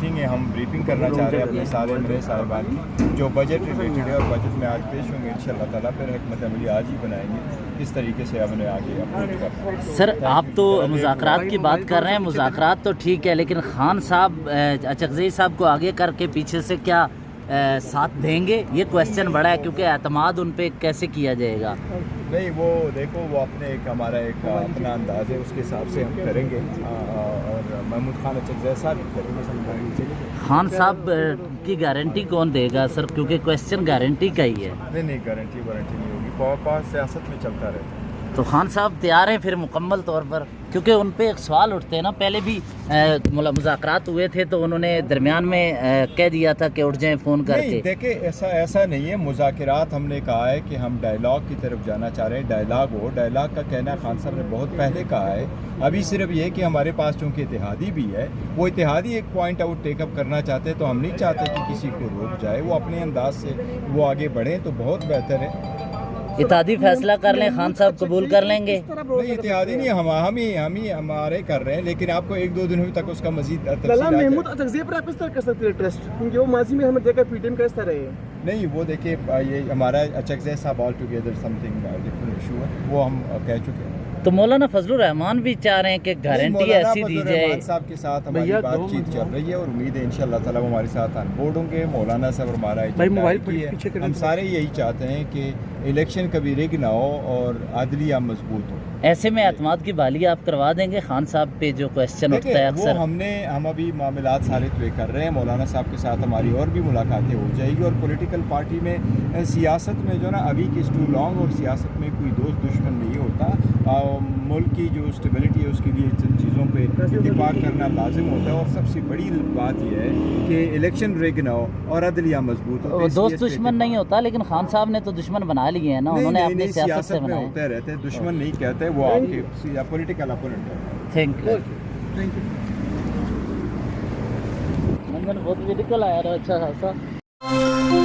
Meeting ہے, ہم briefing کرنا چاہ رہے ہیں اپنے سارے امرے صاحبان کی جو بجٹ ریلیٹڈ ہے, اور بجٹ میں آج پیش ہوں گے انشاءاللہ تعالیٰ. پھر حکمت عملی آج ہی بنائیں گے کس طریقے سے ہم نے آگے اپروچ کرنا ہے. سر آپ تو مذاکرات کی بات کر رہے ہیں, مذاکرات تو ٹھیک ہے, لیکن خان صاحب اچکزئی صاحب کو آگے کر کے پیچھے سے کیا ساتھ دیں گے, یہ کویسچن بڑا ہے, کیونکہ اعتماد ان پہ کیسے کیا جائے گا؟ نہیں وہ دیکھو, وہ اپنے ایک ہمارا ایک اپنا انداز ہے, اس کے حساب سے ہم کریں گے, اور محمود خان اچکزئی صاحب بھی کریں گے. خان صاحب کی گارنٹی کون دے گا سر, کیونکہ کویسچن گارنٹی کا ہی ہے. نہیں گارنٹی وارنٹی نہیں ہوگی, پاس سیاست میں چلتا رہتا ہے. تو خان صاحب تیار ہیں پھر مکمل طور پر, کیونکہ ان پہ ایک سوال اٹھتے ہیں نا, پہلے بھی مذاکرات ہوئے تھے تو انہوں نے درمیان میں کہہ دیا تھا کہ اٹھ جائیں فون کر کے. دیکھیں ایسا نہیں ہے, مذاکرات ہم نے کہا ہے کہ ہم ڈائلاگ کی طرف جانا چاہ رہے ہیں. ڈائلاگ کا کہنا خان صاحب نے بہت پہلے کہا ہے. ابھی صرف یہ کہ ہمارے پاس چونکہ اتحادی بھی ہے, وہ اتحادی ایک پوائنٹ آؤٹ ٹیک اپ کرنا چاہتے ہیں, تو ہم نہیں چاہتے کہ کسی کو روک جائے, وہ اپنے انداز سے وہ آگے بڑھیں تو بہت بہتر ہے. اتحادی فیصلہ کر لیں, خان صاحب قبول کر لیں گے؟ نہیں اتحادی نہیں, ہم ہی ہمارے کر رہے ہیں, لیکن آپ کو 1-2 دنوں تک اس کا مزید محمود اچکزئی پر آپ اس طرح کر سکتے ہیں ٹرسٹ, کیونکہ وہ ماضی میں ہمیں دیکھا پی ٹی ایم کا اس طرح ہے. نہیں وہ دیکھیے, یہ ہمارا اچکزئی صاحب all together some thing different issue ہے, وہ ہم کہہ چکے ہیں. تو مولانا فضل الرحمان بھی چاہ رہے ہیں کہ گارنٹی ایسی دی جائے. مولانا صاحب کے ساتھ ہماری بات چیت چل رہی ہے, اور امید ہے انشاءاللہ تعالیٰ وہ ہمارے ساتھ آن بورڈ ہوں گے. مولانا صاحب ہمارا ایجنڈا ہے, ہم سارے یہی چاہتے ہیں کہ الیکشن کبھی رگ نہ ہو اور عدلیہ مضبوط ہو. ایسے میں اعتماد کی بحالی آپ کروا دیں گے خان صاحب پہ جو کویسچن اٹھتا ہے اکثر؟ وہ ہم ابھی معاملات سارے طے کر رہے ہیں. مولانا صاحب کے ساتھ ہماری اور بھی ملاقاتیں ہو جائے گی, اور پولیٹیکل پارٹی میں سیاست میں جو نا ابھی کی ٹو لانگ, اور سیاست میں کوئی دوست دشمن نہیں ہوتا. ملک کی جو اسٹیبلٹی ہے اس کے لیے چند چیزوں پہ اتفاق کرنا لازم ہوتا ہے, اور سب سے بڑی بات یہ ہے کہ الیکشن رگ نہ ہو اور عدلیہ مضبوط ہو. دوست دشمن نہیں ہوتا, لیکن خان صاحب نے تو دشمن بنا لیے ہیں نا, انہوں نے اپنے سیاست سے بنائے. ہوتے رہتے ہیں, دشمن نہیں کہتے, وہ آپ کے پولیٹیکل اپوننٹ ہے. Thank you. بہت میڈیکل آیا رہا, اچھا خاصا.